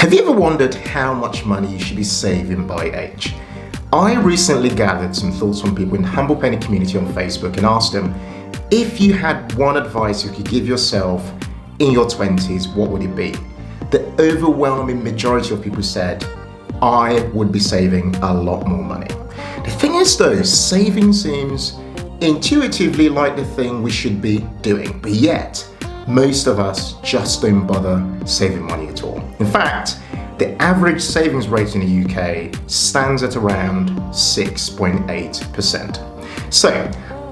Have you ever wondered how much money you should be saving by age? I recently gathered some thoughts from people in the Humble Penny community on Facebook and asked them, if you had one advice you could give yourself in your 20s, what would it be? The overwhelming majority of people said, I would be saving a lot more money. The thing is though, saving seems intuitively like the thing we should be doing, but yet most of us just don't bother saving money at all. In fact, the average savings rate in the UK stands at around 6.8%. So,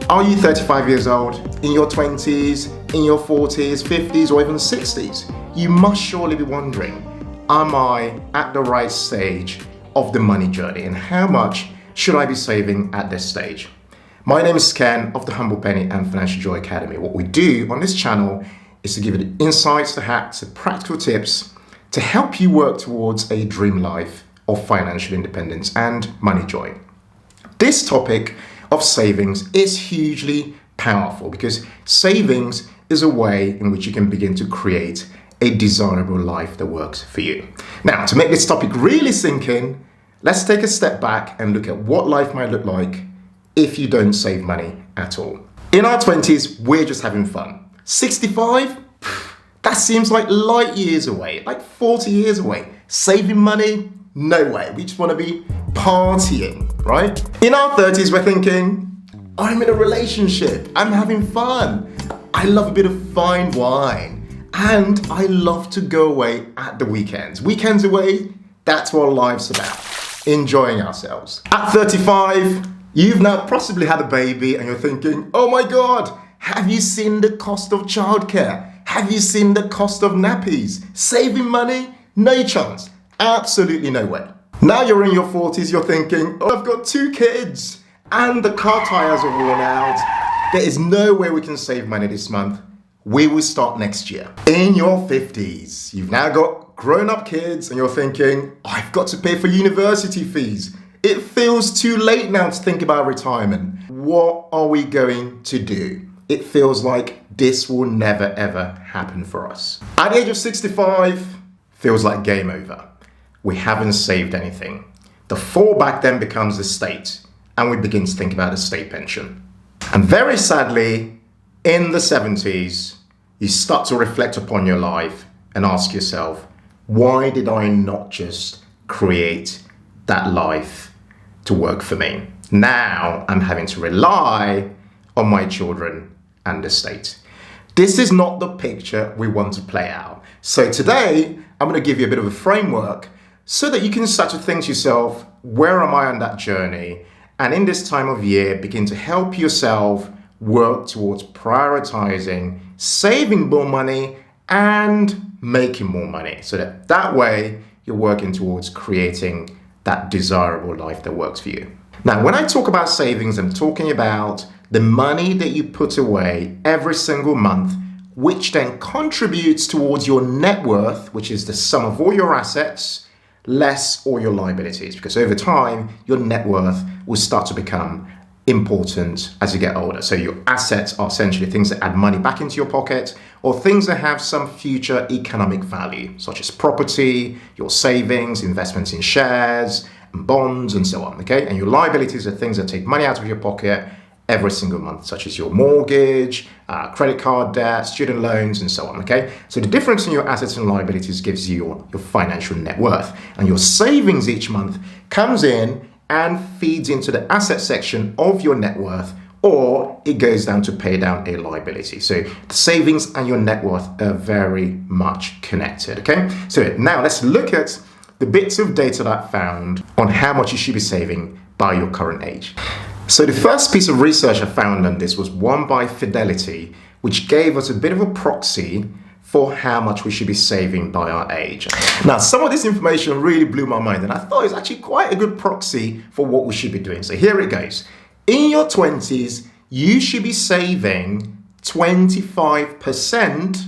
are you 35 years old, in your 20s, in your 40s, 50s, or even 60s? You must surely be wondering, am I at the right stage of the money journey, and how much should I be saving at this stage? My name is Ken of the Humble Penny and Financial Joy Academy. What we do on this channel is to give you the insights, the hacks, the practical tips to help you work towards a dream life of financial independence and money joy. This topic of savings is hugely powerful because savings is a way in which you can begin to create a desirable life that works for you. Now, to make this topic really sink in, let's take a step back and look at what life might look like if you don't save money at all. In our 20s, we're just having fun. 65? That seems like light years away, like 40 years away. Saving money? No way. We just want to be partying, right? In our 30s, we're thinking, I'm in a relationship. I'm having fun. I love a bit of fine wine. And I love to go away at the weekends. Weekends away, that's what life's about. Enjoying ourselves. At 35, you've now possibly had a baby and you're thinking, oh my God, have you seen the cost of childcare? Have you seen the cost of nappies? Saving money? No chance. Absolutely no way. Now you're in your 40s, you're thinking, oh, I've got 2 kids and the car tires are worn out. There is no way we can save money this month. We will start next year. In your 50s, you've now got grown-up kids and you're thinking, I've got to pay for university fees. It feels too late now to think about retirement. What are we going to do? It feels like this will never ever happen for us. At the age of 65, feels like game over. We haven't saved anything. The fallback then becomes the state, and we begin to think about the state pension. And very sadly, in the 70s, you start to reflect upon your life and ask yourself, why did I not just create that life to work for me? Now I'm having to rely on my children and the state. This is not the picture we want to play out. So today, I'm going to give you a bit of a framework so that you can start to think to yourself, where am I on that journey? And in this time of year, begin to help yourself work towards prioritizing, saving more money and making more money. So that way, you're working towards creating that desirable life that works for you. Now, when I talk about savings, I'm talking about the money that you put away every single month, which then contributes towards your net worth, which is the sum of all your assets, less all your liabilities. Because over time, your net worth will start to become important as you get older. So your assets are essentially things that add money back into your pocket or things that have some future economic value, such as property, your savings, investments in shares, and bonds, and so on, okay? And your liabilities are things that take money out of your pocket every single month, such as your mortgage, credit card debt, student loans, and so on, okay? So the difference in your assets and liabilities gives you your financial net worth. And your savings each month comes in and feeds into the asset section of your net worth, or it goes down to pay down a liability. So the savings and your net worth are very much connected, okay? So now let's look at the bits of data that I found on how much you should be saving by your current age. So the first piece of research I found on this was one by Fidelity, which gave us a bit of a proxy for how much we should be saving by our age. Now, some of this information really blew my mind, and I thought it was actually quite a good proxy for what we should be doing. So here it goes. In your 20s, you should be saving 25%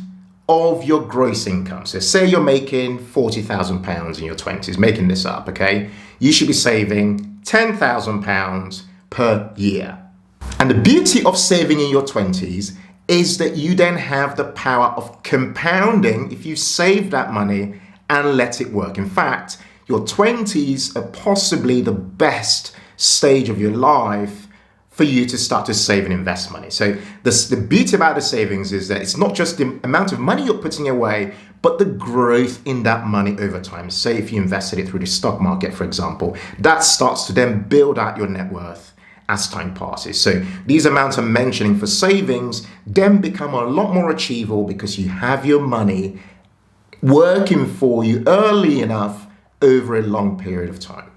of your gross income. So say you're making £40,000 in your 20s, making this up, okay? You should be saving £10,000 per year. And the beauty of saving in your 20s is that you then have the power of compounding if you save that money and let it work. In fact, your 20s are possibly the best stage of your life for you to start to save and invest money. So the beauty about the savings is that it's not just the amount of money you're putting away, but the growth in that money over time. Say if you invested it through the stock market, for example, that starts to then build out your net worth as time passes. So these amounts I'm mentioning for savings then become a lot more achievable because you have your money working for you early enough over a long period of time.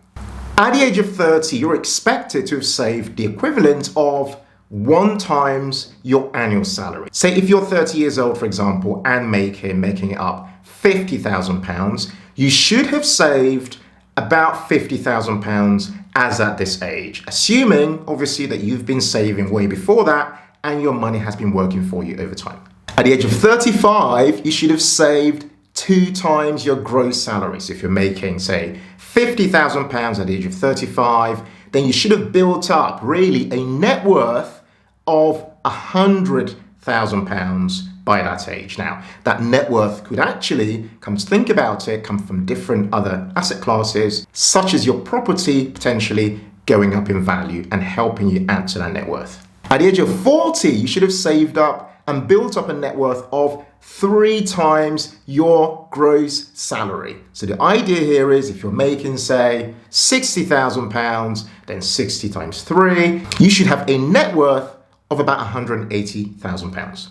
At the age of 30, you're expected to have saved the equivalent of 1 times your annual salary. Say if you're 30 years old, for example, and making it up £50,000, you should have saved about £50,000 as at this age, assuming obviously that you've been saving way before that and your money has been working for you over time. At the age of 35, you should have saved 2 times your gross salary. So if you're making, say, £50,000 at the age of 35, then you should have built up really a net worth of £100,000 by that age. Now, that net worth could actually, come to think about it, come from different other asset classes, such as your property potentially going up in value and helping you add to that net worth. At the age of 40, you should have saved up and built up a net worth of 3 times your gross salary. So the idea here is if you're making, say, £60,000, then 60 times 3, you should have a net worth of about £180,000.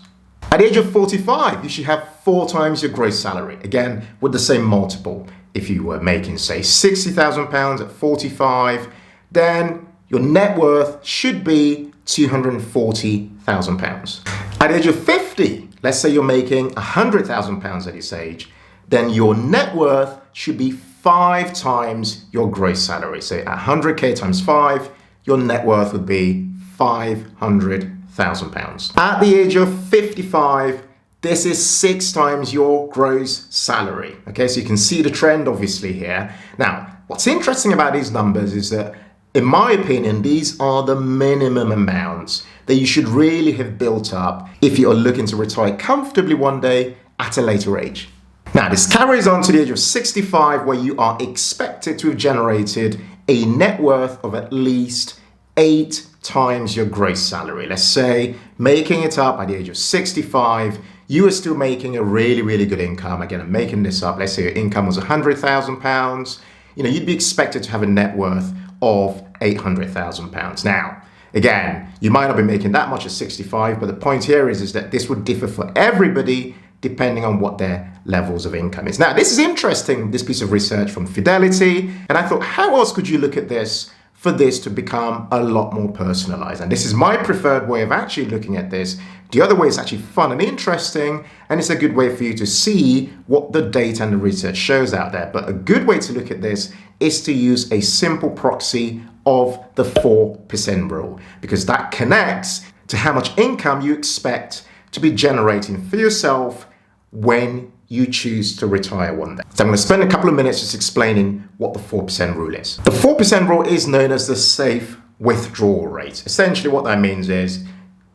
At the age of 45, you should have 4 times your gross salary, again, with the same multiple. If you were making, say, £60,000 at 45, then your net worth should be £240,000. At the age of 50, let's say you're making £100,000 at this age, then your net worth should be 5 times your gross salary. So at 100K times 5, your net worth would be £500,000. At the age of 55, this is 6 times your gross salary. Okay, so you can see the trend obviously here. Now, what's interesting about these numbers is that, in my opinion, these are the minimum amounts that you should really have built up if you are looking to retire comfortably one day at a later age. Now, this carries on to the age of 65, where you are expected to have generated a net worth of at least 8 times your gross salary. Let's say, making it up at the age of 65, you are still making a really, really good income. Again, I'm making this up. Let's say your income was £100,000. You'd be expected to have a net worth of £800,000. Now, again, you might not be making that much at 65, but the point here is that this would differ for everybody depending on what their levels of income is. Now, this is interesting, this piece of research from Fidelity, and I thought, how else could you look at this for this to become a lot more personalized? And this is my preferred way of actually looking at this. The other way is actually fun and interesting, and it's a good way for you to see what the data and the research shows out there. But a good way to look at this is to use a simple proxy of the 4% rule, because that connects to how much income you expect to be generating for yourself when you choose to retire one day. So I'm going to spend a couple of minutes just explaining what the 4% rule is. The 4% rule is known as the safe withdrawal rate. Essentially what that means is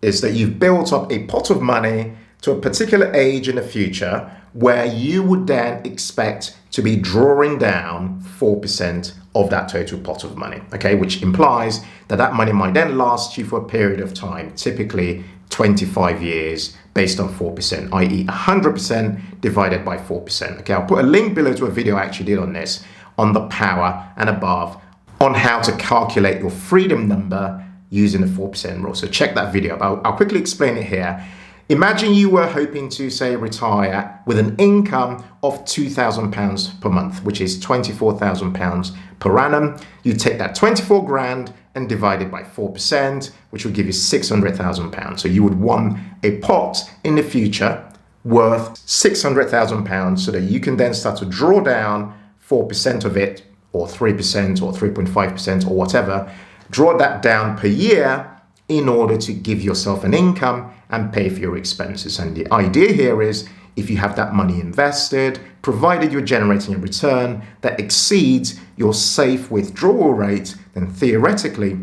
that you've built up a pot of money to a particular age in the future where you would then expect to be drawing down 4% of that total pot of money, okay? Which implies that that money might then last you for a period of time, typically 25 years, based on 4%, i.e. 100% divided by 4%. Okay, I'll put a link below to a video I actually did on this, on the power and above, on how to calculate your freedom number using the 4% rule. So check that video out. I'll quickly explain it here. Imagine you were hoping to, say, retire with an income of £2,000 per month, which is £24,000 per annum. You take that 24 grand and divide it by 4%, which will give you £600,000. So you would want a pot in the future worth £600,000 so that you can then start to draw down 4% of it, or 3% or 3.5% or whatever, draw that down per year in order to give yourself an income and pay for your expenses. And the idea here is, if you have that money invested, provided you're generating a return that exceeds your safe withdrawal rate, then theoretically,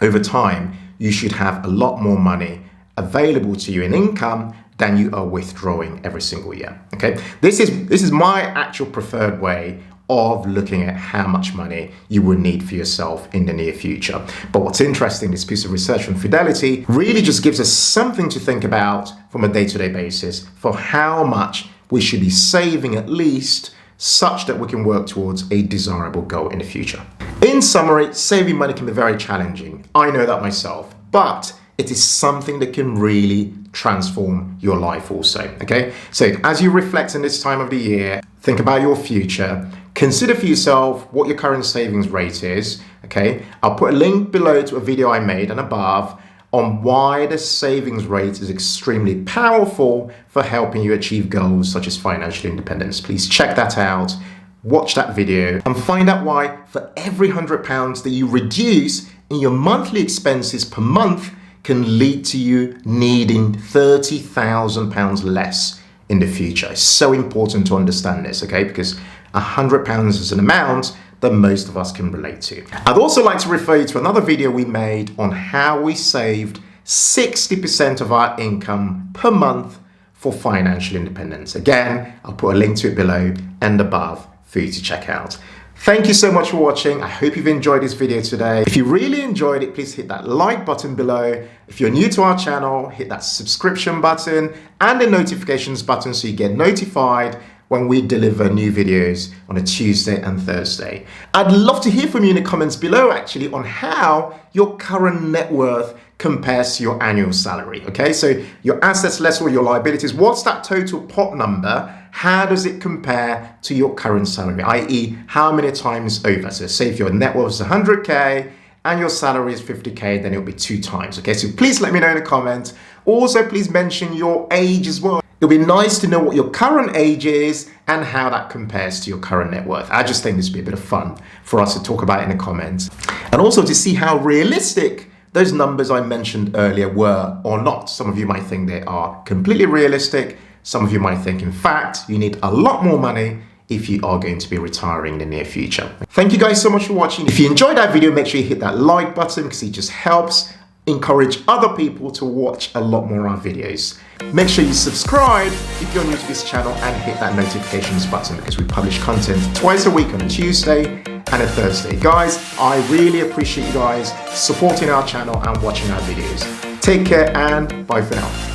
over time, you should have a lot more money available to you in income than you are withdrawing every single year. Okay, this is my actual preferred way of looking at how much money you will need for yourself in the near future. But what's interesting, this piece of research from Fidelity really just gives us something to think about from a day-to-day basis for how much we should be saving at least, such that we can work towards a desirable goal in the future. In summary, saving money can be very challenging. I know that myself, but it is something that can really transform your life also, okay? So as you reflect on this time of the year, think about your future, consider for yourself what your current savings rate is, okay? I'll put a link below to a video I made and above on why the savings rate is extremely powerful for helping you achieve goals such as financial independence. Please check that out, watch that video, and find out why for every £100 that you reduce in your monthly expenses per month can lead to you needing £30,000 less in the future. It's so important to understand this, okay? Because £100 is an amount that most of us can relate to. I'd also like to refer you to another video we made on how we saved 60% of our income per month for financial independence. Again, I'll put a link to it below and above for you to check out. Thank you so much for watching. I hope you've enjoyed this video today. If you really enjoyed it, please hit that like button below. If you're new to our channel, hit that subscription button and the notifications button so you get notified when we deliver new videos on a Tuesday and Thursday. I'd love to hear from you in the comments below actually on how your current net worth compares to your annual salary, okay? So your assets less or your liabilities, what's that total pot number? How does it compare to your current salary, i.e. how many times over? So say if your net worth is 100K and your salary is 50K, then it'll be 2 times, okay? So please let me know in the comments. Also, please mention your age as well. It'll be nice to know what your current age is and how that compares to your current net worth. I just think this would be a bit of fun for us to talk about in the comments. And also to see how realistic those numbers I mentioned earlier were or not. Some of you might think they are completely realistic. Some of you might think, in fact, you need a lot more money if you are going to be retiring in the near future. Thank you guys so much for watching. If you enjoyed that video, make sure you hit that like button because it just helps encourage other people to watch a lot more of our videos. Make sure you subscribe if you're new to this channel and hit that notifications button because we publish content twice a week on a Tuesday and a Thursday. Guys, I really appreciate you guys supporting our channel and watching our videos. Take care and bye for now.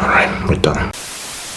All right, we're done.